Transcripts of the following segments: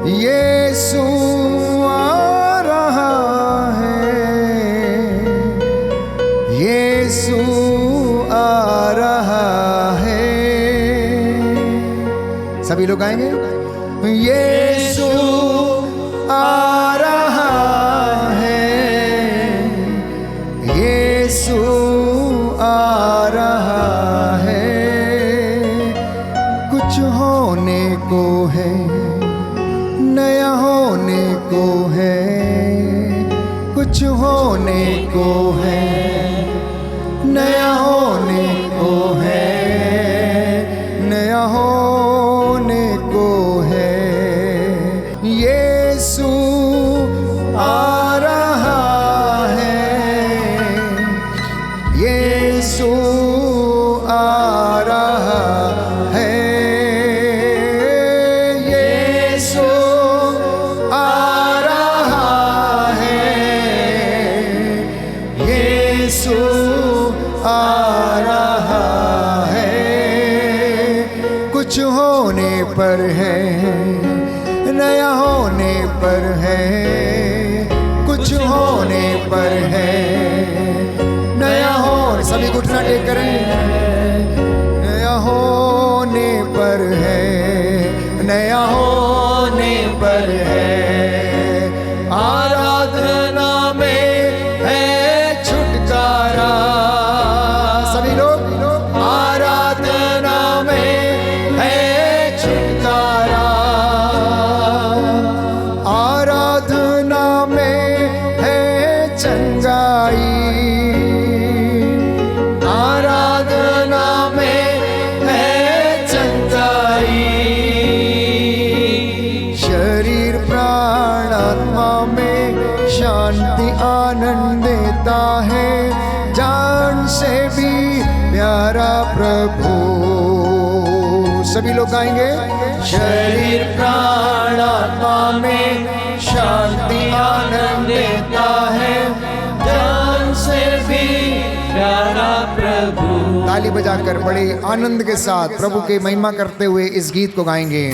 यीशु आ रहा है, यीशु आ रहा है। सभी लोग गाएंगे। यीशु आ रहा है, यीशु आ रहा है। कुछ होने को है, नया होने को है, कुछ होने को है, नया होने को है, नया होने को है। यीशु आ रहा है, यीशु आ रहा है, यीशु आ रहा है, यीशु आ रहा है। कुछ होने पर है, नया होने पर है, कुछ होने पर है, नया हो। सभी घुटना टेक करें। नया होने पर है, नया होने पर है। आराधना में है छुटकारा। सभी लोग आराधना में है छुटकारा, आराधना में है चंगाई, आराधना में है चंगाई। शरीर प्राण आत्मा में शांति आनंद देता है, जान से भी प्यारा प्रभु। सभी लोग गाएंगे। शरीर प्राण आत्मा में शांति आनंद देता है, जान से भी प्यारा प्रभु। ताली बजाकर बड़े आनंद के साथ प्रभु की महिमा करते हुए इस गीत को गाएंगे।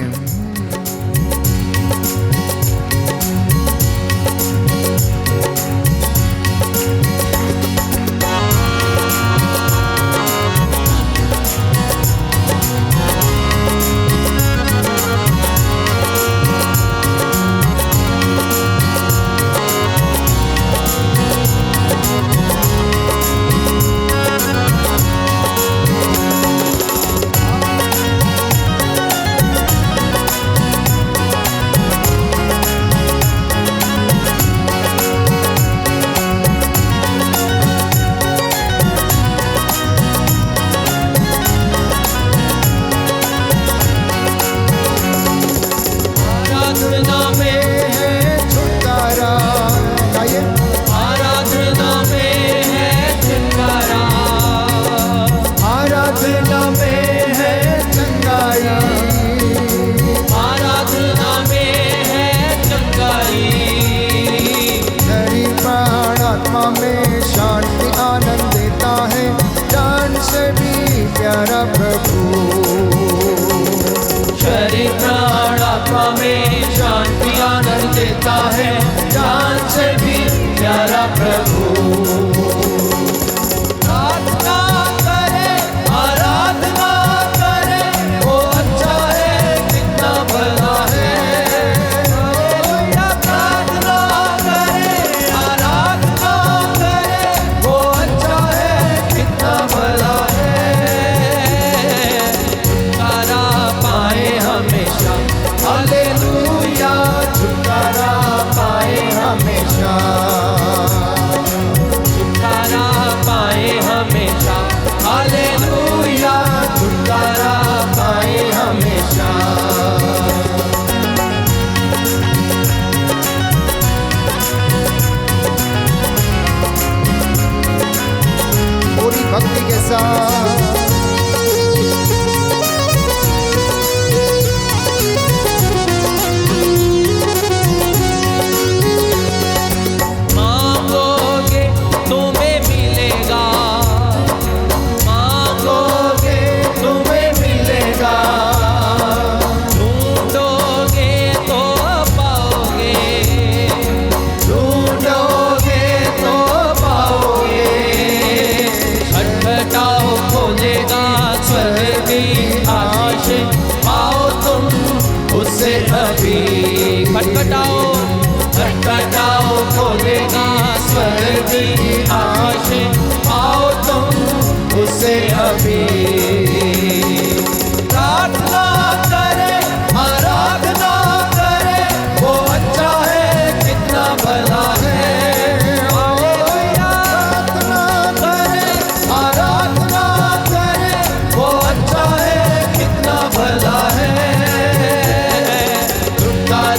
प्यारा प्रभु। शरीर प्राण आत्मा में शांति आनंद देता है, जान से भी प्यारा प्रभु। प्रार्थना करे, आराधना करे, वो अच्छा है, कितना भला है। प्रार्थना करे, आराधना करे, वो अच्छा है, कितना भला है। हालेलुया, छुटकारा पाए हमेशा।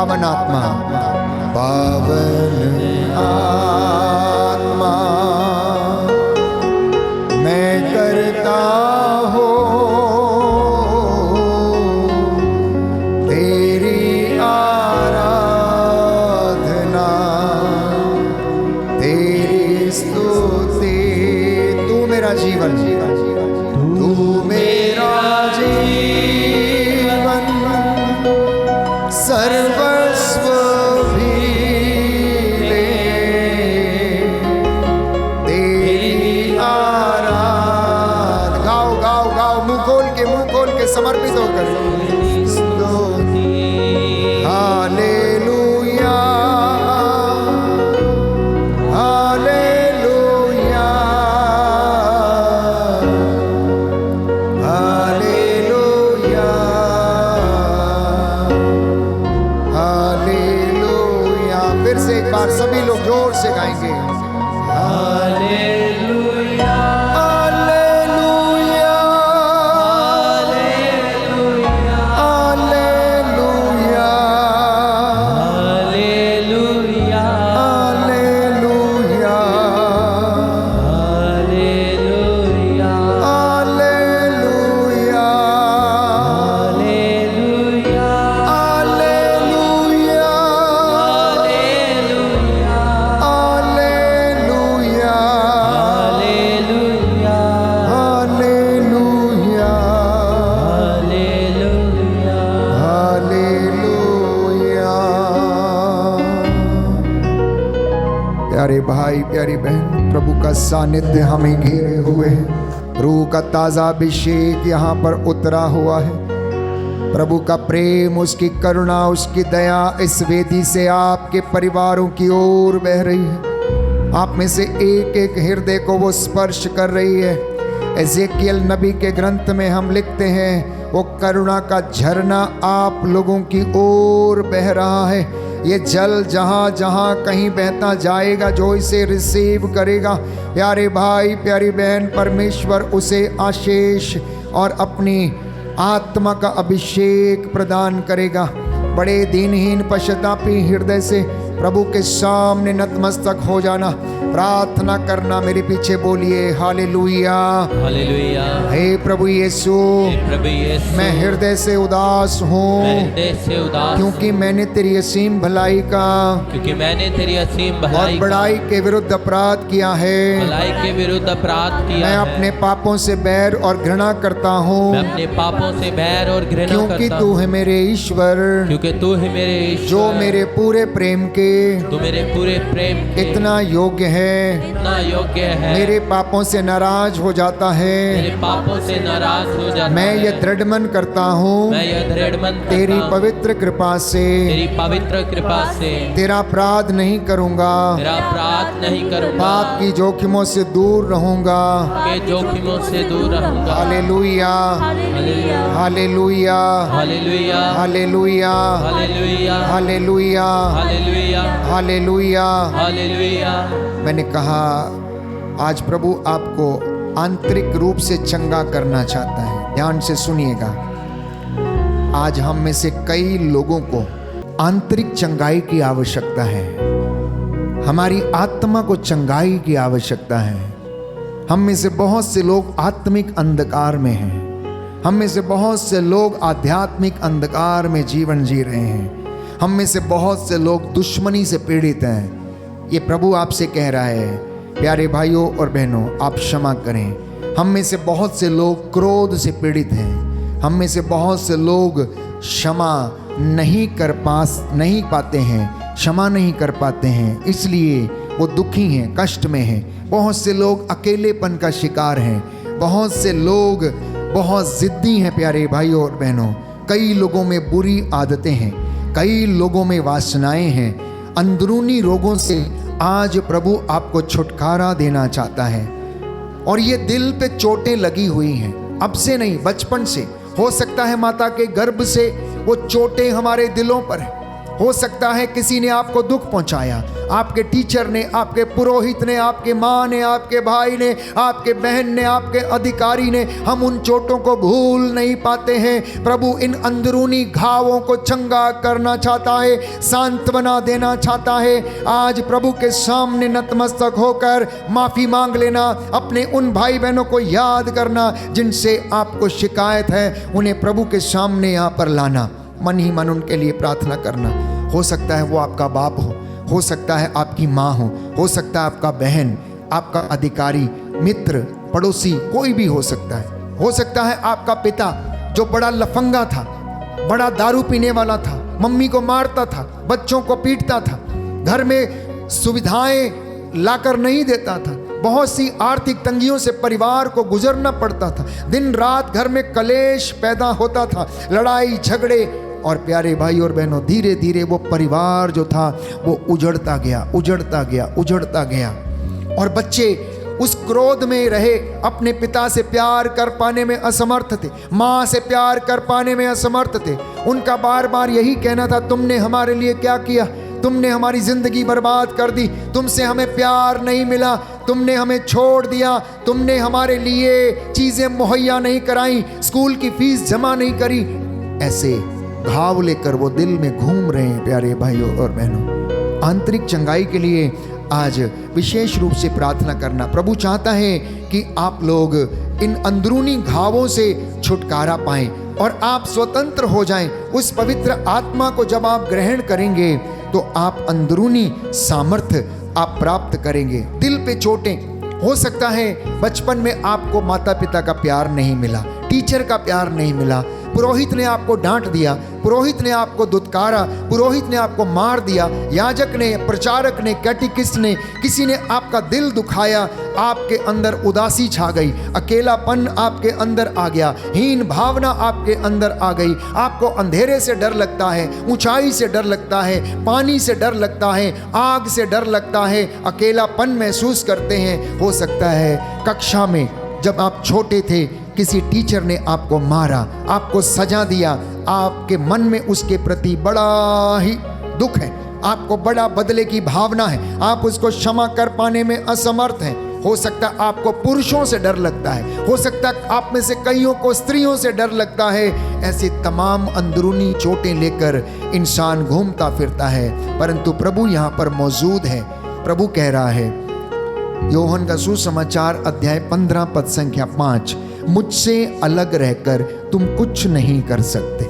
पावन आत्मा, पावन आत्मा मैं करता हूँ तेरी आराधना, तेरी स्तुति। तू मेरा जीवन, तू मेरा जीवन, सर्वस्व भी ले, तेरी आराधना। गाओ गाओ गाओ, मुंह खोल के समर्पित होकर। Hallelujah, hallelujah, hallelujah, hallelujah. फिर से एक बार सभी लोग जोर से गाएंगे। Hallelujah, hallelujah, hallelujah, hallelujah, hallelujah, hallelujah, hallelujah, hallelujah, hallelujah, hallelujah, hallelujah, hallelujah, hallelujah, hallelujah. प्यारे भाई, प्यारी बहन, प्रभु का सानिध्य हमें घेरे हुए है। रूह का ताजा अभिषेक यहाँ पर उतरा हुआ है। प्रभु का प्रेम, उसकी करुणा, उसकी दया इस वेदी से आपके परिवारों की ओर बह रही है। आप में से एक एक हृदय को वो स्पर्श कर रही है। एजेकियल नबी के ग्रंथ में हम लिखते हैं, वो करुणा का झरना आप लोगों की ओर बह रहा है। ये जल जहाँ जहाँ कहीं बहता जाएगा, जो इसे रिसीव करेगा, प्यारे भाई प्यारी बहन, परमेश्वर उसे आशीष और अपनी आत्मा का अभिषेक प्रदान करेगा। बड़े दीनहीन पश्चातापी हृदय से प्रभु के सामने नतमस्तक हो जाना, प्रार्थना करना। मेरे पीछे बोलिए हालेलुया, हालेलुया। हे प्रभु यीशु, हे प्रभु यीशु, मैं हृदय से उदास मैं हूँ, हृदय से उदास, क्योंकि मैंने तेरी असीम भलाई का क्योंकि मैंने तेरी असीम और भलाई का, बड़ाई के विरुद्ध अपराध किया है। भलाई के विरुद्ध अपराध किया मैं है। अपने पापों से बैर और घृणा करता हूँ, मैं अपने पापों से बैर और घृणा क्योंकि करता तू हूँ, है मेरे ईश्वर, क्योंकि तू है मेरे ईश्वर, जो मेरे पूरे प्रेम के तू मेरे पूरे प्रेम के इतना योग्य है। इतना योग्य है। मेरे पापों से नाराज हो जाता मेरे है। पापों से नाराज हो जाता मैं है। ये दृढ़ मन करता हूँ, मैं यह दृढ़ मन करता तेरी हूँ, पवित्र कृपा से तेरी पवित्र कृपा से तेरा अपराध नहीं करूँगा, तेरा अपराध नहीं करूँगा, पाप की जोखिमों से दूर रहूँगा। के जोखिमों से दूर रहूँगा। Hallelujah, hallelujah, hallelujah, hallelujah, hallelujah, hallelujah, hallelujah, hallelujah, hallelujah. Hallelujah. मैंने कहा आज प्रभु आपको आंतरिक रूप से चंगा करना चाहता है। ध्यान से सुनिएगा, आज हम में से कई लोगों को आंतरिक चंगाई की आवश्यकता है। हमारी आत्मा को चंगाई की आवश्यकता है। हम में से बहुत से लोग आत्मिक अंधकार में हैं। हम में से बहुत से लोग आध्यात्मिक अंधकार में जीवन जी रहे हैं। हम में से बहुत से लोग दुश्मनी से पीड़ित हैं। ये प्रभु आपसे कह रहा है, प्यारे भाइयों और बहनों, आप क्षमा करें। हम में से बहुत से लोग क्रोध से पीड़ित हैं। हम में से बहुत से लोग क्षमा नहीं पाते हैं, क्षमा नहीं कर पाते हैं, इसलिए वो दुखी हैं, कष्ट में हैं। बहुत से लोग अकेलेपन का शिकार हैं। बहुत से लोग बहुत ज़िद्दी हैं। प्यारे भाइयों और बहनों, कई लोगों में बुरी आदतें हैं, कई लोगों में वासनाएं हैं। अंदरूनी रोगों से आज प्रभु आपको छुटकारा देना चाहता है। और ये दिल पे चोटें लगी हुई हैं, अब से नहीं, बचपन से। हो सकता है माता के गर्भ से वो चोटें हमारे दिलों पर है। हो सकता है किसी ने आपको दुख पहुंचाया, आपके टीचर ने, आपके पुरोहित ने, आपके माँ ने, आपके भाई ने, आपके बहन ने, आपके अधिकारी ने। हम उन चोटों को भूल नहीं पाते हैं। प्रभु इन अंदरूनी घावों को चंगा करना चाहता है, सांत्वना देना चाहता है। आज प्रभु के सामने नतमस्तक होकर माफी मांग लेना, अपने उन भाई बहनों को याद करना जिनसे आपको शिकायत है, उन्हें प्रभु के सामने यहाँ पर लाना, मन ही मन उनके लिए प्रार्थना करना। हो सकता है वो आपका बाप हो सकता है आपकी माँ हो सकता है आपका बहन, आपका अधिकारी, मित्र, पड़ोसी, कोई भी हो सकता है आपका पिता जो बड़ा लफंगा था, बड़ा दारू पीने वाला था, मम्मी को मारता था, बच्चों को पीटता था, घर में सुविधाएं लाकर नहीं देता था, बहुत सी आर्थिक तंगियों से परिवार को गुजरना पड़ता था, दिन रात घर में कलेश पैदा होता था, लड़ाई झगड़े। और प्यारे भाई और बहनों, धीरे धीरे वो परिवार जो था वो उजड़ता गया और बच्चे उस क्रोध में रहे, अपने पिता से प्यार कर पाने में असमर्थ थे, माँ से प्यार कर पाने में असमर्थ थे। उनका बार बार यही कहना था, तुमने हमारे लिए क्या किया, तुमने हमारी जिंदगी बर्बाद कर दी, तुमसे हमें प्यार नहीं मिला, तुमने हमें छोड़ दिया, तुमने हमारे लिए चीज़ें मुहैया नहीं कराई, स्कूल की फीस जमा नहीं करी। ऐसे घाव लेकर वो दिल में घूम रहे हैं। प्यारे भाइयों और बहनों, आंतरिक चंगाई के लिए आज विशेष रूप से प्रार्थना करना। प्रभु चाहता है कि आप लोग इन अंदरूनी घावों से छुटकारा पाएं और आप स्वतंत्र हो जाएं। उस पवित्र आत्मा को जब आप ग्रहण करेंगे तो आप अंदरूनी सामर्थ्य आप प्राप्त करेंगे। दिल पे चोटें, हो सकता है बचपन में आपको माता पिता का प्यार नहीं मिला, टीचर का प्यार नहीं मिला, पुरोहित ने आपको डांट दिया, पुरोहित ने आपको दुत्कारा, पुरोहित ने आपको मार दिया, याजक ने, प्रचारक ने, कैटेकिस्ट ने, किसी ने आपका दिल दुखाया, आपके अंदर उदासी छा गई, अकेलापन आपके अंदर आ गया, हीन भावना आपके अंदर आ गई, आपको अंधेरे से डर लगता है, ऊंचाई से डर लगता है, पानी से डर लगता है, आग से डर लगता है, अकेलापन महसूस करते हैं। हो सकता है कक्षा में जब आप छोटे थे किसी टीचर ने आपको मारा, आपको सजा दिया, आपके मन में उसके प्रति बड़ा ही दुख है, आपको बड़ा बदले की भावना है, आप उसको क्षमा कर पाने में असमर्थ हैं। हो सकता है आपको पुरुषों से डर लगता है, हो सकता है आप में से कईयों को स्त्रियों से डर लगता है। ऐसी तमाम अंदरूनी चोटें लेकर इंसान घूमता फिरता है, परंतु प्रभु यहाँ पर मौजूद है। प्रभु कह रहा है, योहन का सुसमाचार अध्याय 15 पद संख्या 5, मुझसे अलग रहकर तुम कुछ नहीं कर सकते,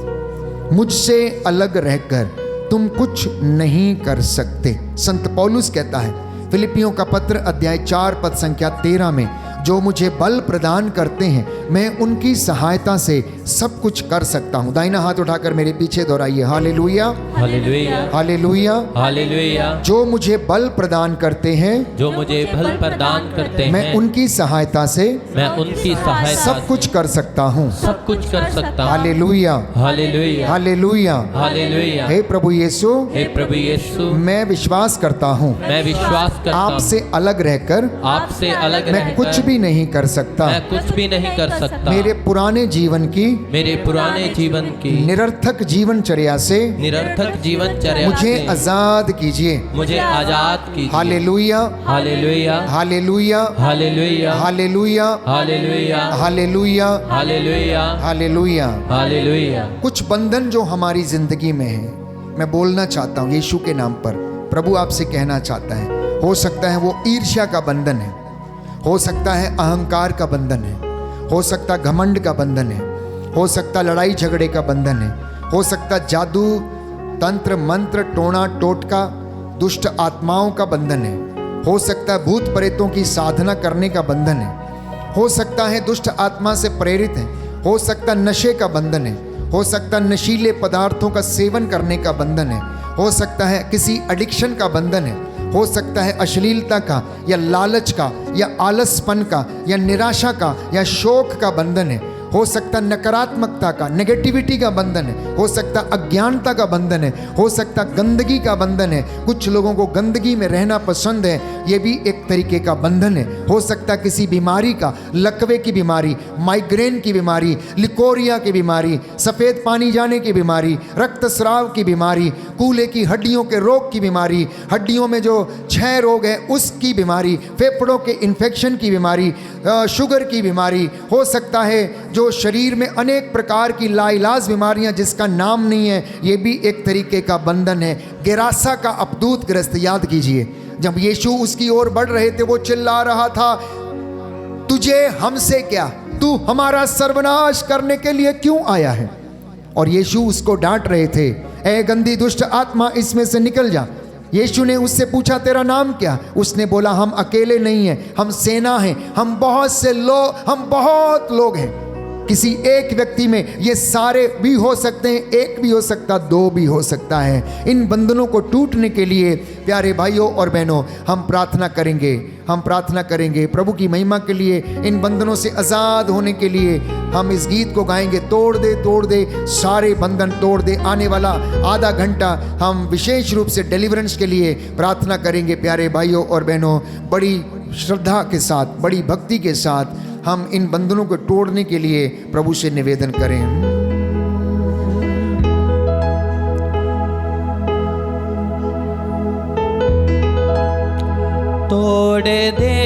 मुझसे अलग रहकर तुम कुछ नहीं कर सकते। संत पौलुस कहता है फिलिपियों का पत्र अध्याय 4 पद संख्या 13 में, जो मुझे बल प्रदान करते हैं मैं उनकी सहायता से सब कुछ कर सकता हूँ। दाहिना हाथ उठाकर मेरे पीछे दोहराइए, हालेलुया हालेलुया हालेलुया हालेलुया। जो मुझे बल प्रदान करते हैं, जो मुझे बल प्रदान करते हैं, मैं उनकी सहायता से सब कुछ कर सकता हूँ, सब कुछ कर सकता हूँ। Hallelujah hallelujah hallelujah hallelujah. हे प्रभु यीशु, हे प्रभु यीशु, मैं विश्वास करता हूँ मैं विश्वास करता हूँ आपसे अलग रहकर आपसे अलग मैं रहकर कुछ भी नहीं कर सकता। मैं कुछ भी नहीं कर सकता। मेरे पुराने जीवन की निरर्थक जीवनचर्या से मुझे आजाद कीजिए, मुझे आजाद कीजिए। Hallelujah hallelujah hallelujah hallelujah hallelujah hallelujah hallelujah hallelujah hallelujah. Hallelujah. कुछ बंधन जो हमारी जिंदगी में है, मैं बोलना चाहता हूँ यीशु के नाम पर। प्रभु आपसे कहना चाहता है, हो सकता है वो ईर्ष्या का बंधन है, हो सकता है अहंकार का बंधन है, हो सकता घमंड का बंधन है, हो सकता लड़ाई झगड़े का बंधन है, हो सकता जादू तंत्र मंत्र टोना टोटका दुष्ट आत्माओं का बंधन है, हो सकता है भूत प्रेतों की साधना करने का बंधन है, हो सकता है दुष्ट आत्मा से प्रेरित है, हो सकता नशे का बंधन है, हो सकता नशीले पदार्थों का सेवन करने का बंधन है, हो सकता है किसी एडिक्शन का बंधन है, हो सकता है अश्लीलता का या लालच का या आलसपन का या निराशा का या शोक का बंधन है, हो सकता नकारात्मकता का, नेगेटिविटी का बंधन है, हो सकता अज्ञानता का बंधन है, हो सकता गंदगी का बंधन है। कुछ लोगों को गंदगी में रहना पसंद है, ये भी एक तरीके का बंधन है। हो सकता किसी बीमारी का, लकवे की बीमारी, माइग्रेन की बीमारी, लिकोरिया की बीमारी, सफ़ेद पानी जाने की बीमारी, रक्तस्राव की बीमारी, कूल्हे की हड्डियों के रोग की बीमारी, हड्डियों में जो क्षय रोग है उसकी बीमारी, फेफड़ों के इन्फेक्शन की बीमारी, शुगर की बीमारी, हो सकता है जो शरीर में अनेक प्रकार की लाइलाज बीमारियां जिसका नाम नहीं है, ये भी एक तरीके का बंधन है। गेरासा का अपदूत ग्रस्त, याद कीजिए, जब यीशु उसकी ओर बढ़ रहे थे वो चिल्ला रहा था, तुझे हमसे क्या, तू हमारा सर्वनाश करने के लिए क्यों आया है? और यीशु उसको डांट रहे थे, ए गंदी दुष्ट आत्मा, इसमें से निकल जा। यीशु ने उससे पूछा, तेरा नाम क्या? उसने बोला, हम अकेले नहीं हैं, हम सेना हैं, हम बहुत लोग हैं। किसी एक व्यक्ति में ये सारे भी हो सकते हैं, एक भी हो सकता, दो भी हो सकता है। इन बंधनों को टूटने के लिए प्यारे भाइयों और बहनों हम प्रार्थना करेंगे प्रभु की महिमा के लिए, इन बंधनों से आज़ाद होने के लिए हम इस गीत को गाएंगे, तोड़ दे सारे बंधन तोड़ दे। आने वाला आधा घंटा हम विशेष रूप से डिलीवरेंस के लिए प्रार्थना करेंगे। प्यारे भाइयों और बहनों, बड़ी श्रद्धा के साथ, बड़ी भक्ति के साथ हम इन बंधनों को तोड़ने के लिए प्रभु से निवेदन करें। तोड़ दे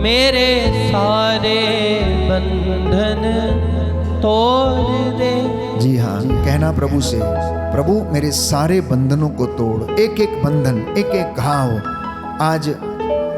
मेरे सारे बंधन, तोड़ दे। जी हाँ, कहना प्रभु से, प्रभु मेरे सारे बंधनों को तोड़। एक एक बंधन, एक एक घाव आज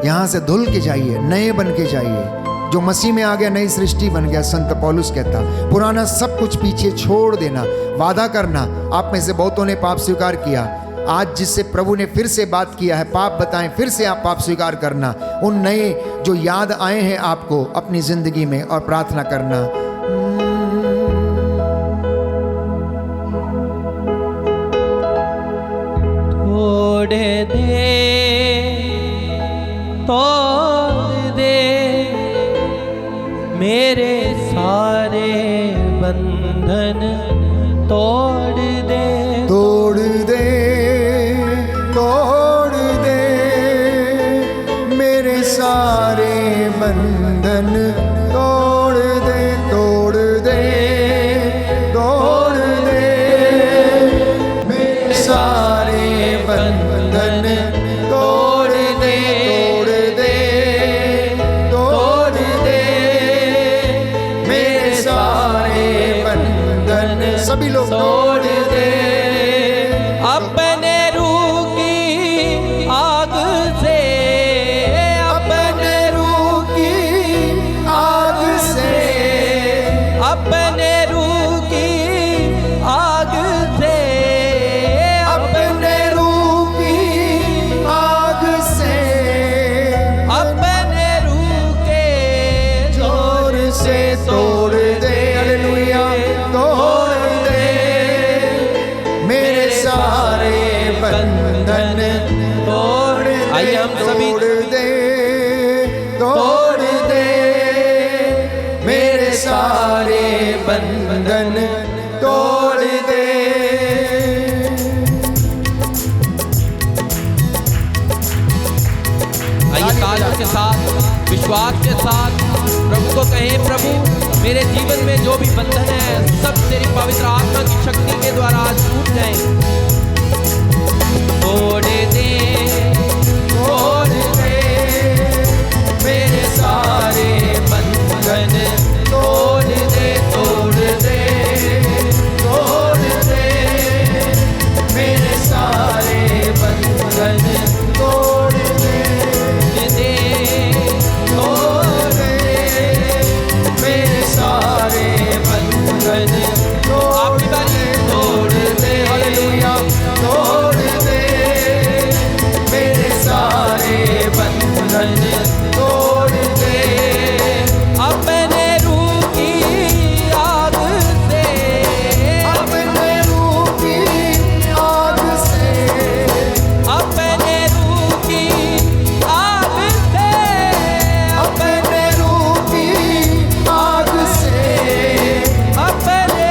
यहाँ से धुल के जाइए, नए बन के जाइए। जो मसीह में आ गया नई सृष्टि बन गया, संत पौलुस कहता, पुराना सब कुछ पीछे छोड़ देना, वादा करना। आप में से बहुतों ने पाप स्वीकार किया, आज जिससे प्रभु ने फिर से बात किया है, पाप बताएं, फिर से आप पाप स्वीकार करना। उन नए जो याद आए हैं आपको अपनी जिंदगी में, और प्रार्थना करना, तोड़ दे मेरे सारे बंधन, तोड़ दे मेरे सारे बंधन, तोड़ दे मेरे सारे बंधन, तोड़ दे मेरे सारे बंधन। सभी लोग तोड़ दे अपने रूह की आग से, अपने रूह की आग से, अपने रूह की आग से, अपने रूह की आग से, अपने रूह के जोर से तोड़ दे। हालेलुया, तोड़ दे मेरे सारे बंधन, तोड़ दे। आइए हम सभी तोड़ दे मेरे सारे बंधन, तोड़ दे। आइए तालियों के साथ, विश्वास के साथ प्रभु को कहें, प्रभु मेरे जीवन में जो भी बंधन है सब तेरी पवित्र आत्मा की शक्ति के द्वारा आज टूट जाए। तोड़ दे मेरे सारे बंधन, तोड़ दे मेरे सारे बंधन, तोड़ दे मेरे सारे बंधन, आपकी बारी, तोड़ दे। हालेलुया, तोड़ दे मेरे सारे बंधन, तोड़ दे अपने रूह की आग से, अपने रूह की आग से, अपने रूह की आग से, अपने रूह की आग से, अपने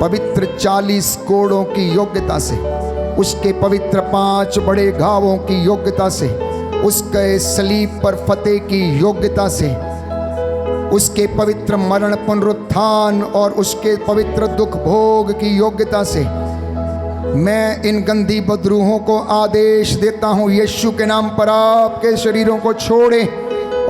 पवित्र 40 कोड़ों की योग्यता से, उसके पवित्र 5 बड़े घावों की योग्यता से, उसके सलीब पर फतेह की योग्यता से, उसके पवित्र मरण पुनरुत्थान और उसके पवित्र दुख भोग की योग्यता से मैं इन गंदी बदरूहों को आदेश देता हूं, यीशु के नाम पर आपके शरीरों को छोड़े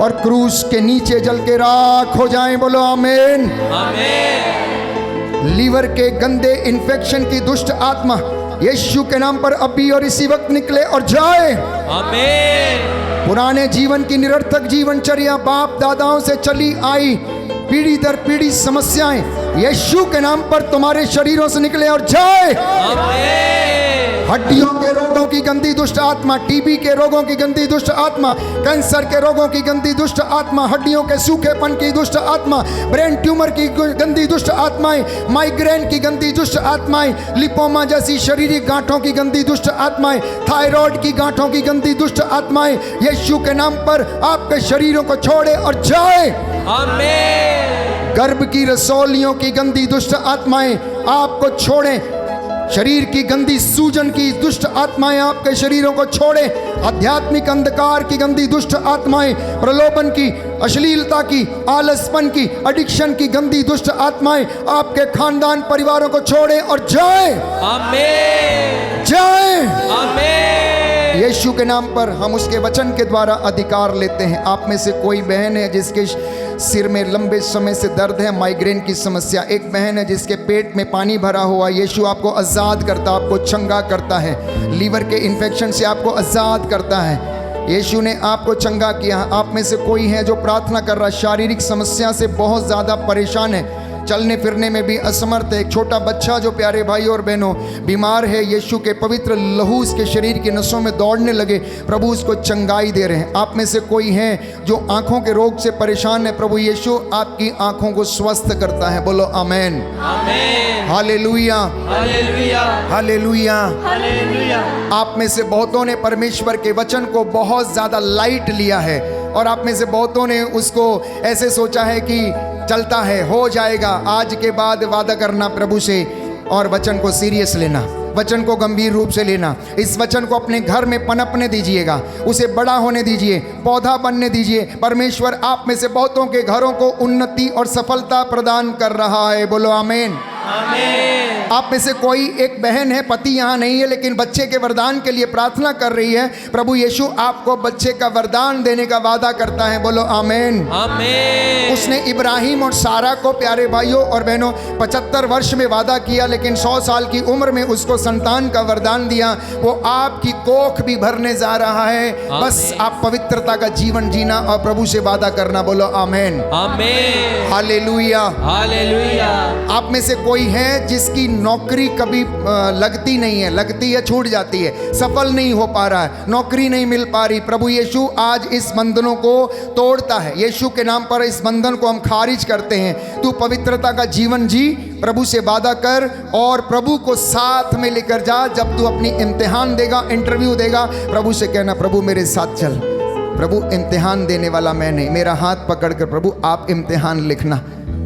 और क्रूस के नीचे जल के राख हो जाएं। बोलो आमीन। आमीन। लीवर के गंदे इन्फेक्शन की दुष्ट आत्मा यीशु के नाम पर अभी और इसी वक्त निकले और जाए। आमीन। पुराने जीवन की निरर्थक जीवनचर्या, बाप दादाओं से चली आई पीढ़ी दर पीढ़ी समस्याएं यीशु के नाम पर तुम्हारे शरीरों से निकले और जाए। आमीन। हड्डियों के रोगों की गंदी दुष्ट आत्मा, टीबी के रोगों की गंदी दुष्ट आत्मा, कैंसर के रोगों की गंदी दुष्ट आत्मा, हड्डियों के सूखेपन की दुष्ट आत्मा, ब्रेन ट्यूमर की गंदी दुष्ट आत्माएं, माइग्रेन की गंदी दुष्ट आत्माएं, लिपोमा जैसी शारीरिक गांठों की गंदी दुष्ट आत्माएं, थायराइड की गांठों की गंदी दुष्ट आत्माएं यीशु के नाम पर आपके शरीरों को छोड़े और जाए। आमीन। गर्भ की रसौलियों की गंदी दुष्ट आत्माएं आपको छोड़ें। शरीर की गंदी सूजन की दुष्ट आत्माएं आपके शरीरों को छोड़े। आध्यात्मिक अंधकार की गंदी दुष्ट आत्माएं, प्रलोभन की, अश्लीलता की, आलसपन की, एडिक्शन की गंदी दुष्ट आत्माएं आपके खानदान परिवारों को छोड़े और जाए। आमीन। जाए। आमीन। यीशु के नाम पर हम उसके वचन के द्वारा अधिकार लेते हैं। आप में से कोई बहन है जिसके सिर में लंबे समय से दर्द है, माइग्रेन की समस्या, एक बहन है जिसके पेट में पानी भरा हुआ, यीशु आपको आज़ाद करता, आपको चंगा करता है। लीवर के इन्फेक्शन से आपको आज़ाद करता है। यीशु ने आपको चंगा किया। आप में से कोई है जो प्रार्थना कर रहा है, शारीरिक समस्या से बहुत ज़्यादा परेशान है, चलने फिरने में भी असमर्थ है। एक छोटा बच्चा जो प्यारे भाई और बहनों बीमार है, यीशु के पवित्र लहू उसके शरीर की नसों में दौड़ने लगे, प्रभु उसको चंगाई दे रहे हैं। आप में से कोई है जो आंखों के रोग से परेशान है, प्रभु यीशु आपकी आंखों को स्वस्थ करता है। बोलो आमीन। आमीन। हालेलुया। हालेलुया। हालेलुया। हालेलुया। आप में से बहुतों ने परमेश्वर के वचन को बहुत ज़्यादा लाइट लिया है और आप में से बहुतों ने उसको ऐसे सोचा है कि चलता है, हो जाएगा। आज के बाद वादा करना प्रभु से और वचन को सीरियस लेना, वचन को गंभीर रूप से लेना। इस वचन को अपने घर में पनपने दीजिएगा, उसे बड़ा होने दीजिए, पौधा बनने दीजिए। परमेश्वर आप में से बहुतों के घरों को उन्नति और सफलता प्रदान कर रहा है। बोलो आमीन। आमीन। आप में से कोई एक बहन है, पति यहाँ नहीं है लेकिन बच्चे के वरदान के लिए प्रार्थना कर रही है, प्रभु यीशु आपको बच्चे का वरदान देने का वादा करता है। बोलो आमीन। आमीन। उसने इब्राहिम और सारा को, प्यारे भाइयों और बहनों, 75 वर्ष में वादा किया लेकिन 100 साल की उम्र में उसको संतान का वरदान दिया। वो आपकी कोख भी भरने जा रहा है। बस आप पवित्रता का जीवन जीना और प्रभु से वादा करना। बोलो आमीन। आमीन। हालेलुया। हालेलुया। आप में से कोई है जिसकी नौकरी कभी लगती नहीं है, लगती है छूट जाती है, सफल नहीं हो पा रहा है, नौकरी नहीं मिल पा रही, प्रभु यीशु आज इस बंधनों को तोड़ता है। यीशु के नाम पर इस बंधन को हम खारिज करते हैं। तू पवित्रता का जीवन जी, प्रभु से वादा कर और प्रभु को साथ में लेकर जा। जब तू अपनी इम्तिहान देगा, इंटरव्यू देगा, प्रभु से कहना प्रभु मेरे साथ चल। प्रभु इम्तिहान देने वाला मैं नहीं, मेरा हाथ पकड़कर प्रभु आप इम्तिहान लिखना,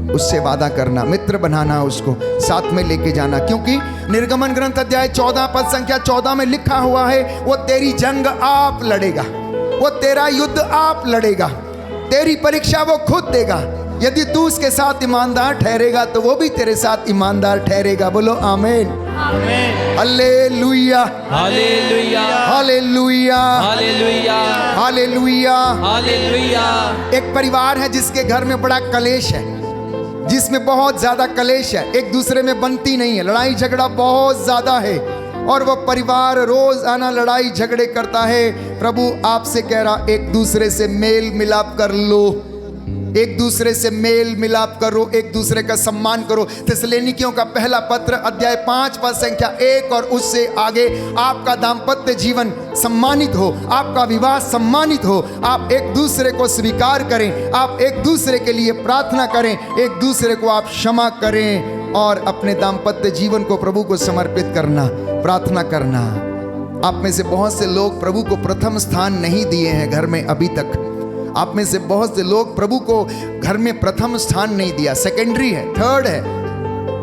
उससे वादा करना, मित्र बनाना, उसको साथ में लेके जाना। क्योंकि निर्गमन ग्रंथ अध्याय 14 पद संख्या 14 में लिखा हुआ है, वो तेरी जंग आप लड़ेगा, वो तेरा युद्ध आप लड़ेगा, तेरी परीक्षा वो खुद देगा। यदि तू उसके साथ ईमानदार ठहरेगा तो वो भी तेरे साथ ईमानदार ठहरेगा। बोलो आमीन। आमीन। Hallelujah. Hallelujah. Hallelujah. Hallelujah. Hallelujah. Hallelujah. एक परिवार है जिसके घर में बड़ा कलेश है, जिसमें बहुत ज्यादा कलेश है, एक दूसरे में बनती नहीं है, लड़ाई झगड़ा बहुत ज्यादा है और वो परिवार रोज आना लड़ाई झगड़े करता है। प्रभु आपसे कह रहा, एक दूसरे से मेल मिलाप कर लो, एक दूसरे से मेल मिलाप करो, एक दूसरे का सम्मान करो। थिस्सलुनीकियों का पहला पत्र अध्याय 5 पद संख्या 1 और उससे आगे, आपका दाम्पत्य जीवन सम्मानित हो, आपका विवाह सम्मानित हो, आप एक दूसरे को स्वीकार करें, आप एक दूसरे के लिए प्रार्थना करें, एक दूसरे को आप क्षमा करें और अपने दाम्पत्य जीवन को प्रभु को समर्पित करना, प्रार्थना करना। आप में से बहुत से लोग प्रभु को प्रथम स्थान नहीं दिए हैं घर में अभी तक। आप में से बहुत से लोग प्रभु को घर में प्रथम स्थान नहीं दिया, सेकेंडरी है, थर्ड है।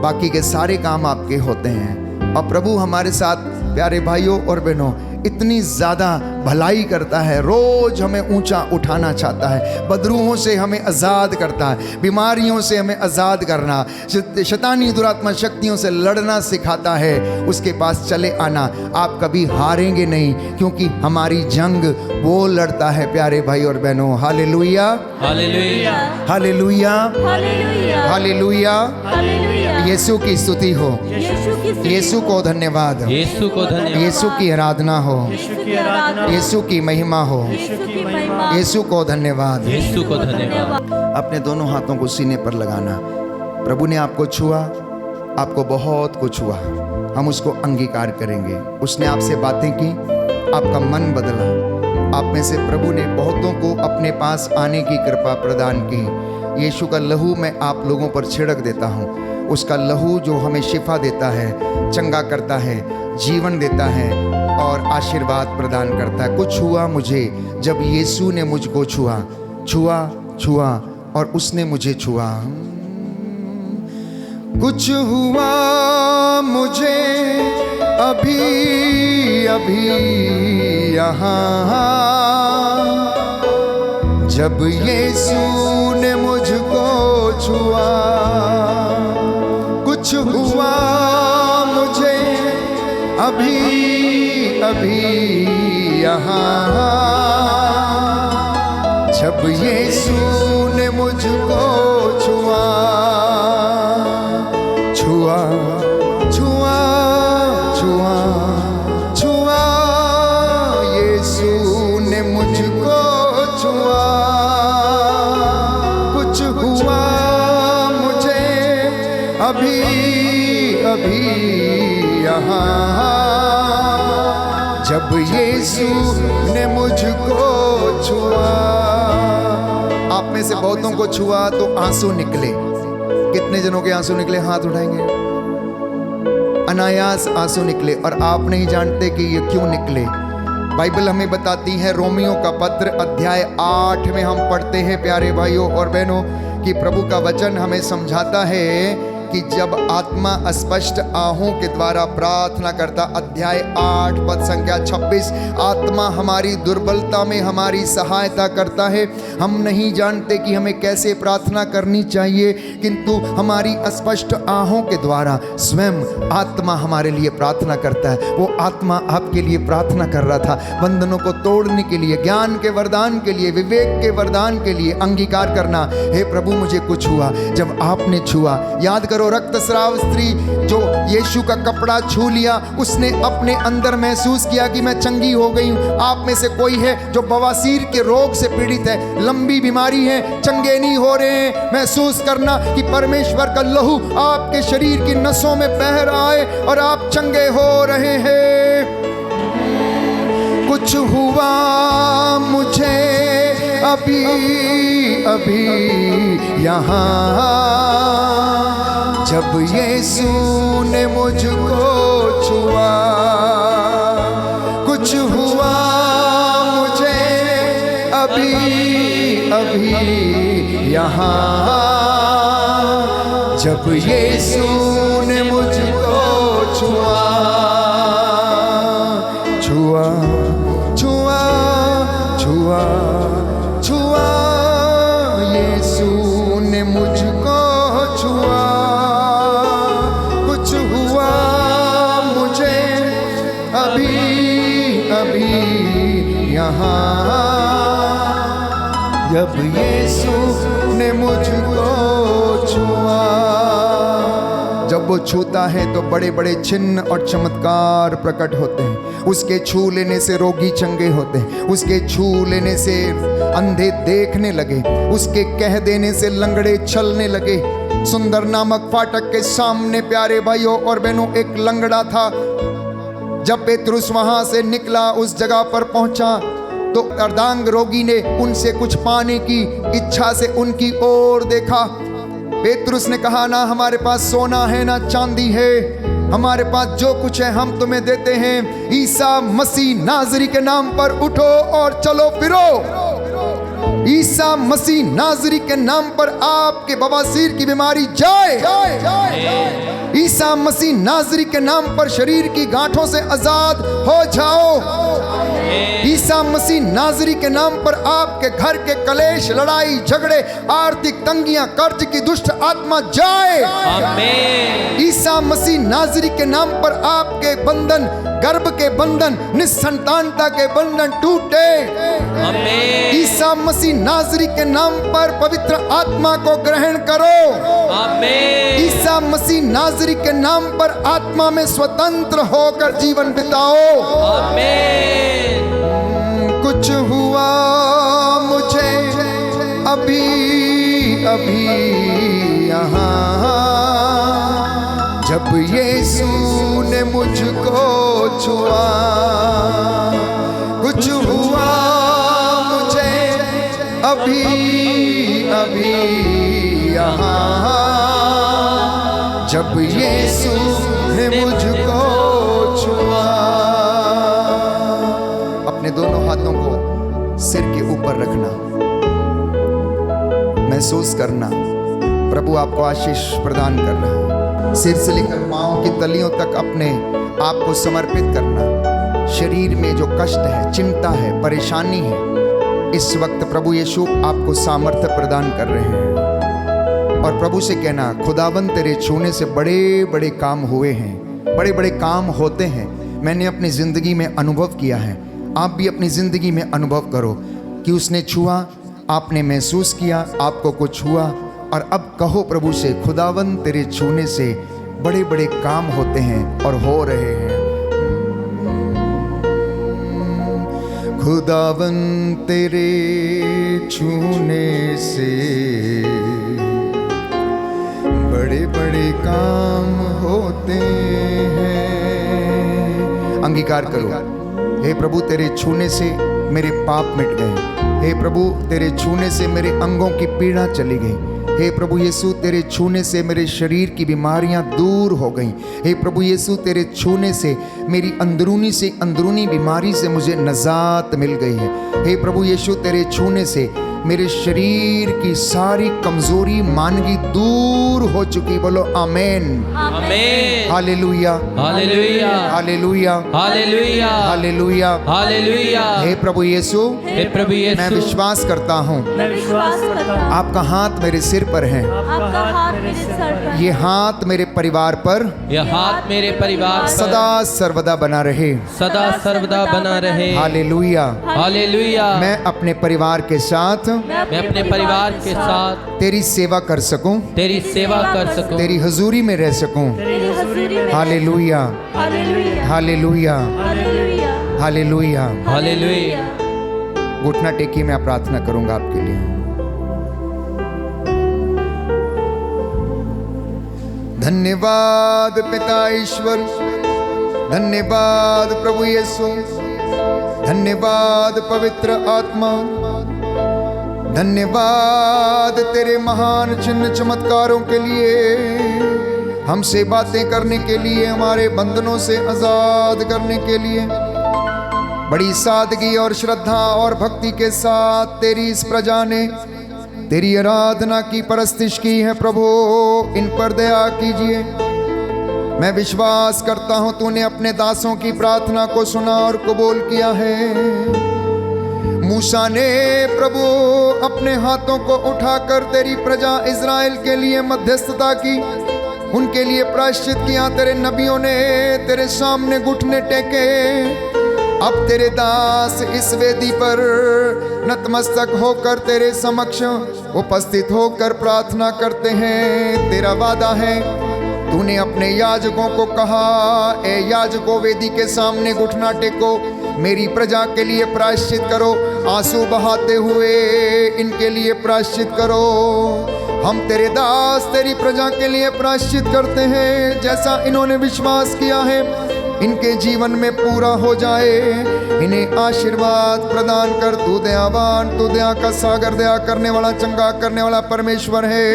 बाकी के सारे काम आपके होते हैं। और प्रभु हमारे साथ प्यारे भाइयों और बहनों इतनी ज़्यादा भलाई करता है, रोज हमें ऊंचा उठाना चाहता है, बदरूहों से हमें आज़ाद करता है, बीमारियों से हमें आज़ाद करना, शैतानी दुरात्मा शक्तियों से लड़ना सिखाता है। उसके पास चले आना, आप कभी हारेंगे नहीं, क्योंकि हमारी जंग वो लड़ता है प्यारे भाई और बहनों। Hallelujah, hallelujah, hallelujah, hallelujah, hallelujah. Hallelujah. यीशु की स्तुति हो, यीशु को धन्यवाद, यीशु को धन्यवाद, यीशु की आराधना हो, यीशु की आराधना, यीशु की महिमा हो, यीशु की महिमा, यीशु को धन्यवाद। यीशु को धन्यवाद। अपने दोनों हाथों को सीने पर लगाना। प्रभु ने आपको छुआ, आपको बहुत कुछ हुआ, हम उसको अंगीकार करेंगे। उसने आपसे बातें की, आपका मन बदला, आप में से प्रभु ने बहुतों को अपने पास आने की कृपा प्रदान की। यीशु का लहू मैं आप लोगों पर छिड़क देता हूँ। उसका लहू जो हमें शिफा देता है, चंगा करता है, जीवन देता है और आशीर्वाद प्रदान करता है। कुछ हुआ मुझे जब यीशु ने मुझको छुआ, छुआ, छुआ और उसने मुझे छुआ। कुछ हुआ मुझे अभी अभी यहाँ, जब यीशु ने मुझको छुआ। कुछ हुआ मुझे अभी अभी यहाँ, जब यीशु ने मुझको छुआ। छुआ, छुआ, छुआ, छुआ, यीशु ने मुझको छुआ। कुछ हुआ मुझे अभी अभी यहाँ, जब यीशु ने मुझको छुआ। आप में से बहुतों को छुआ तो आंसू निकले। कितने जनों के आंसू निकले? हाथ उठाएंगे। अनायास आंसू निकले और आप नहीं जानते कि ये क्यों निकले। बाइबल हमें बताती है, रोमियो का पत्र अध्याय 8 में हम पढ़ते हैं प्यारे भाइयों और बहनों कि प्रभु का वचन हमें समझाता है कि जब आत्मा अस्पष्ट आहों के द्वारा प्रार्थना करता, अध्याय 8 पद संख्या 26, आत्मा हमारी दुर्बलता में हमारी सहायता करता है। हम नहीं जानते कि हमें कैसे प्रार्थना करनी चाहिए, किंतु हमारी अस्पष्ट आहों के द्वारा स्वयं आत्मा हमारे लिए प्रार्थना करता है। वो आत्मा आपके लिए प्रार्थना कर रहा था, बंधनों को तोड़ने के लिए, ज्ञान के वरदान के लिए, विवेक के वरदान के लिए अंगीकार करना। हे प्रभु मुझे कुछ हुआ जब आपने छुआ। याद करो, रक्तस्राव स्त्री जो यीशु का कपड़ा छू लिया, उसने अपने अंदर महसूस किया कि मैं चंगी हो गई हूं। आप में से कोई है जो बवासीर के रोग से पीड़ित है, लंबी बीमारी है, चंगे नहीं हो रहे हैं, महसूस करना कि परमेश्वर का लहू आपके शरीर की नसों में बह रहा है और आप चंगे हो रहे हैं। कुछ हुआ मुझे अभी अभी यहाँ, जब यीशु ने मुझको छुआ। कुछ हुआ मुझे अभी अभी यहाँ, जब यीशु ने मुझको छुआ। छुआ, छुआ, छुआ, छुआ, यीशु ने मुझको छुआ। कुछ हुआ मुझे अभी अभी यहाँ, जब यीशु ने मुझको छुआ। जब वो छूता है तो बड़े बड़े चिन्ह और चमत्कार प्रकट होते हैं। उसके छू लेने से रोगी चंगे होते हैं, उसके छू लेने से अंधे देखने लगे, उसके कह देने से लंगड़े चलने लगे। सुंदर नामक फाटक के सामने प्यारे भाइयों और बहनों एक लंगड़ा था। जब पेतरुस वहां से निकला, उस जगह पर पहुंचा तो अर्धांग रोगी ने उनसे कुछ पाने की इच्छा से उनकी ओर देखा। पेतरुस ने कहा, ना हमारे पास सोना है ना चांदी है, हमारे पास जो कुछ है हम तुम्हें देते हैं। ईसा मसीह नाजरी के नाम पर उठो और चलो फिरो। ईसा मसीह नाजरी के नाम पर आपके बवासीर की बीमारी जाए। ईसा मसीह नाजरी के नाम पर शरीर की गांठों से आजाद हो जाओ। ईसा मसीह नाजरी के नाम पर आपके घर के कलेश, लड़ाई झगड़े, आर्थिक तंगियां, कर्ज की दुष्ट आत्मा जाए। आमीन। ईसा मसीह नाजरी के नाम पर आपके बंधन, गर्भ के बंधन, निसंतानता के बंधन टूटे। आमीन। ईसा मसीह नाजरी के नाम पर पवित्र आत्मा को ग्रहण करो। आमीन। ईसा मसीह नाजरी के नाम पर आत्मा में स्वतंत्र होकर जीवन बिताओ। आमीन। कुछ हुआ मुझे अभी अभी यहाँ, जब यीशु ने मुझको छुआ। कुछ हुआ मुझे अभी अभी यहाँ, जब यीशु ने मुझको छुआ। अपने दोनों हाथों को सिर के ऊपर रखना, महसूस करना प्रभु आपको आशीष प्रदान कर रहा है। सिर से लेकर पांव की तलियों तक अपने आप को समर्पित करना। शरीर में जो कष्ट है, चिंता है, परेशानी है, इस वक्त प्रभु यीशु आपको सामर्थ्य प्रदान कर रहे हैं। और प्रभु से कहना, खुदाबंद तेरे छूने से बड़े बड़े काम हुए हैं, बड़े बड़े काम होते हैं, मैंने अपनी ज़िंदगी में अनुभव किया है। आप भी अपनी ज़िंदगी में अनुभव करो कि उसने छुआ, आपने महसूस किया, आपको कुछ हुआ। और अब कहो प्रभु से, खुदावंद तेरे छूने से बड़े बड़े काम होते हैं और हो रहे हैं। खुदावंद तेरे छूने से बड़े बड़े काम होते हैं। अंगीकार करो, हे प्रभु तेरे छूने से मेरे पाप मिट गए। हे प्रभु तेरे छूने से मेरे अंगों की पीड़ा चली गई। हे प्रभु यीशु तेरे छूने से मेरे शरीर की बीमारियां दूर हो गईं। हे प्रभु यीशु तेरे छूने से मेरी अंदरूनी से अंदरूनी बीमारी से मुझे नजात मिल गई है। हे प्रभु यीशु तेरे छूने से मेरे शरीर की सारी कमजोरी मानगी दूर हो चुकी। बोलो आमीन। आमीन। Hallelujah, hallelujah, hallelujah, hallelujah, hallelujah, hallelujah. हे प्रभु यीशु, हे प्रभु यीशु, मैं विश्वास करता हूँ मैं विश्वास करता हूँ आपका हाथ मेरे सिर पर है। आपका हाथ मेरे सर पर, ये हाथ मेरे परिवार पर यह हाथ मेरे परिवार पर सदा सर्वदा बना रहे। सदा सर्वदा बना रहे। हालेलुया। हालेलुया। मैं अपने परिवार के साथ मैं अपने परिवार के साथ तेरी सेवा कर सकूं, तेरी सेवा कर सकूं, तेरी हजूरी में रह सकूं। तेरी हजूरी में। Hallelujah, hallelujah, hallelujah, hallelujah, hallelujah. Hallelujah. घुटना टेकी, मैं प्रार्थना करूंगा आपके लिए। धन्यवाद पिता ईश्वर, धन्यवाद प्रभु यीशु, धन्यवाद पवित्र आत्मा, धन्यवाद तेरे महान चिन्ह चमत्कारों के लिए, हमसे बातें करने के लिए, हमारे बंधनों से आजाद करने के लिए। बड़ी सादगी और श्रद्धा और भक्ति के साथ तेरी इस प्रजा ने तेरी आराधना की, परस्तिश की है। प्रभु इन पर दया कीजिए। मैं विश्वास करता हूं तूने अपने दासों की प्रार्थना को सुना और कबूल किया है। मूसा ने प्रभु अपने हाथों को उठाकर तेरी प्रजा इज़राइल के लिए मध्यस्थता की, उनके लिए प्रायश्चित किया। तेरे नबियों ने तेरे सामने घुटने टेके। अब तेरे दास इस वेदी पर नतमस्तक होकर तेरे समक्ष उपस्थित होकर प्रार्थना करते हैं। तेरा वादा है, तूने अपने याजकों को कहा, ए याजकों वेदी के सामने घुटना टेको, मेरी प्रजा के लिए प्रायश्चित करो, आंसू बहाते हुए इनके लिए प्रायश्चित करो। हम तेरे दास तेरी प्रजा के लिए प्रायश्चित करते हैं। जैसा इन्होंने विश्वास किया है इनके जीवन में पूरा हो जाए। इन्हें आशीर्वाद प्रदान कर। तू दयावान, तू दया का सागर, दया करने वाला, चंगा करने वाला परमेश्वर है।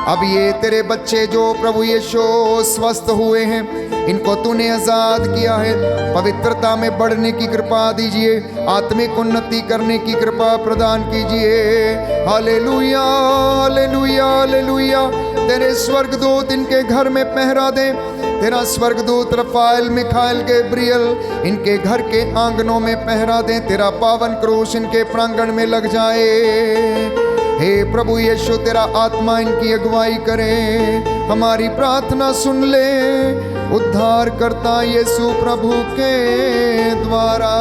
अब ये तेरे बच्चे जो प्रभु यीशु स्वस्थ हुए हैं, इनको तूने आजाद किया है। पवित्रता में बढ़ने की कृपा दीजिए, आत्मिक उन्नति करने की कृपा प्रदान कीजिए। Hallelujah hallelujah hallelujah. तेरे स्वर्गदूत इनके घर में पहरा दे, तेरा स्वर्गदूत रफाएल मिखाएल गैब्रियल इनके घर के आंगनों में पहरा दे, तेरा पावन क्रूस इनके प्रांगण में लग जाए। हे प्रभु यीशु, तेरा आत्मा इनकी अगुवाई करे, हमारी प्रार्थना सुन ले, उद्धार करता यीशु प्रभु के द्वारा।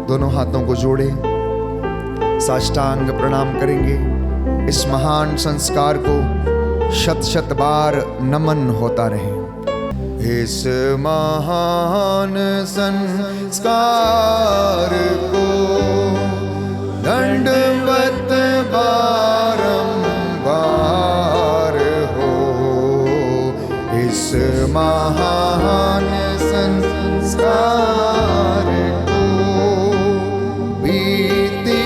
दोनों हाथों को जोड़े, साष्टांग प्रणाम करेंगे। इस महान संस्कार को शत शत बार नमन होता रहे। इस महान संस्कार को दंडवत बारंबार हो। इस महान संस्कार को बीती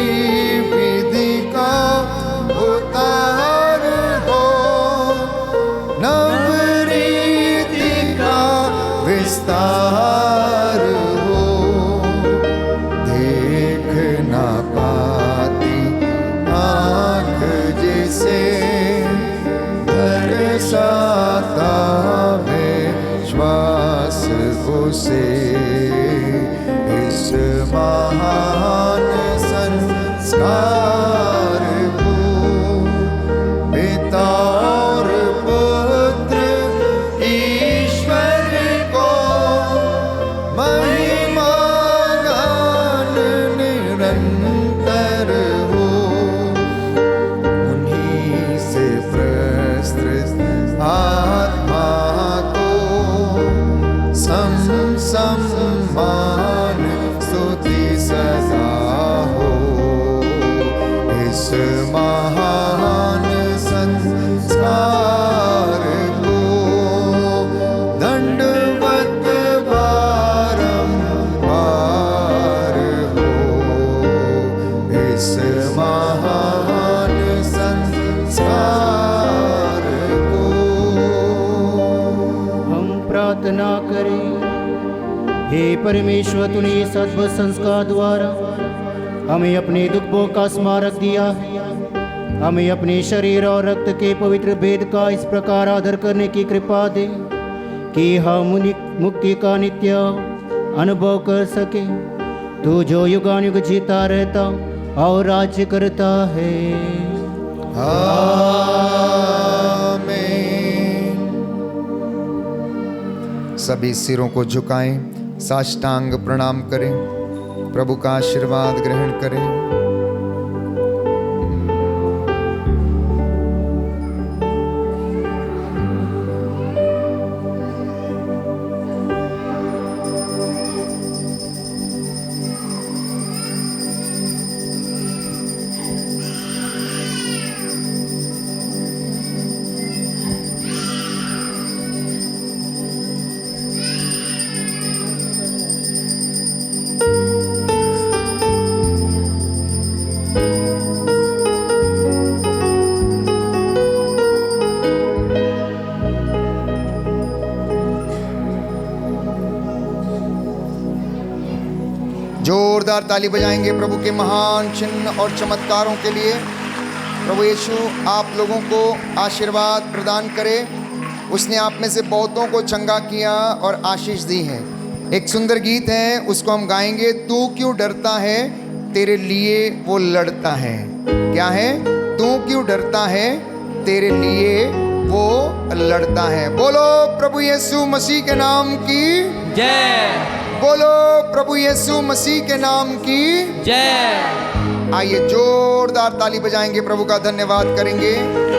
विधि का उतार हो, नवरीति का विस्तार हो। देख ना पाती आँख जिसे दर्शाता विश्वास उसे। इस महान संस्कार को पिता और पुत्र ईश्वर को महिमा गान निरंतर हो। उन्हीं से प्रस्तुत आत्मा को सम्मान स्तुति सदा हो। इस महान संस्कार को दंडवत बारंबार हो। इस महान संस्कार को हम प्रार्थना करें। हे परमेश्वर, तूने इस अद्भुत संस्कार द्वारा हमें अपने दुखों का स्मारक दिया है। हमें अपने शरीर और रक्त के पवित्र भेद का इस प्रकार आदर करने की कृपा दे कि हम मुक्ति का नित्य अनुभव कर सके। तू जो युगानुयुग जीता रहता और राज्य करता है। आमीन। सभी सिरों को झुकाएं, साष्टांग प्रणाम करें, प्रभु का आशीर्वाद ग्रहण करें। जोरदार ताली बजाएंगे प्रभु के महान चिन्ह और चमत्कारों के लिए। प्रभु यीशु आप लोगों को आशीर्वाद प्रदान करे। उसने आप में से बहुतों को चंगा किया और आशीष दी है। एक सुंदर गीत है, उसको हम गाएंगे। तू क्यों डरता है, तेरे लिए वो लड़ता है। क्या है? तू क्यों डरता है, तेरे लिए वो लड़ता है। बोलो प्रभु यीशु मसीह के नाम की जय। बोलो प्रभु यीशु मसीह के नाम की जय। आइए जोरदार ताली बजाएंगे, प्रभु का धन्यवाद करेंगे।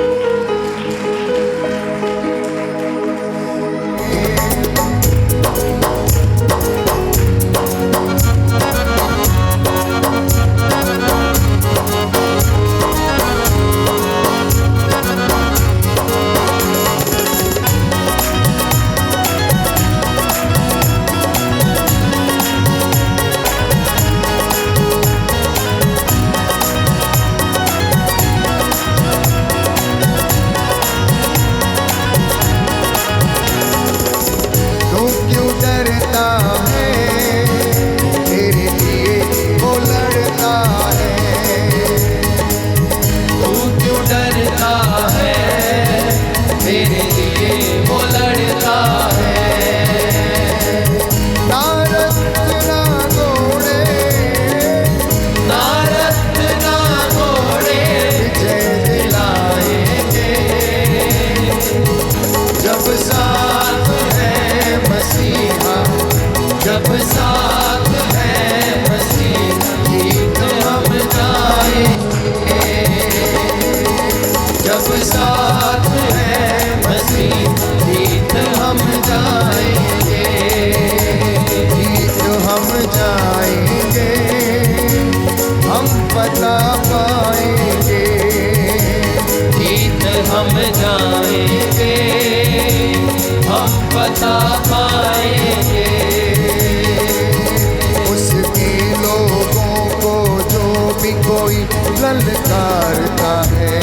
कोई ललकारता है।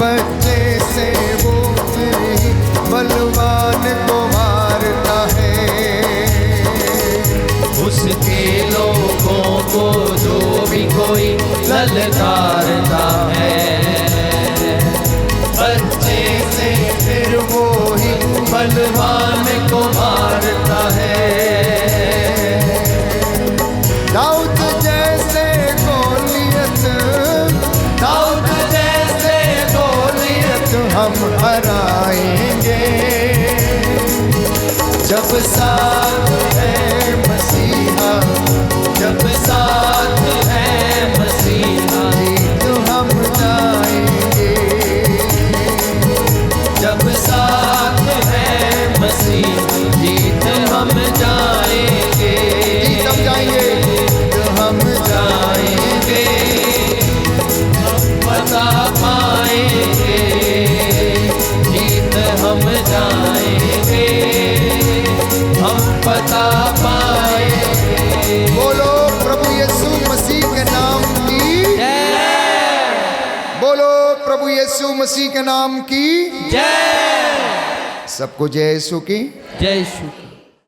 बच्चे से वो फिर बलवान को मारता है। उसके लोगों को जो भी कोई ललकारता है, बच्चे से फिर वो ही बलवान को मारता है। दाऊद जैसे गोलियत, दाऊद जैसे गोलियत हम हराएंगे, जब साथ है मसीहा, जब साथ है मसीहा, जीत हम जाएंगे, जब साथ है मसीहा, जीत हम जाएंगे, जीत हम जाएंगे, जीत हम जाएंगे, पता पाएंगे, जीत हम जाएंगे, हम पता पाएंगे। बोलो प्रभु यीशु मसीह के नाम की जय। बोलो प्रभु यीशु मसीह के नाम की जय। सबको जय यीशु की। जय यीशु।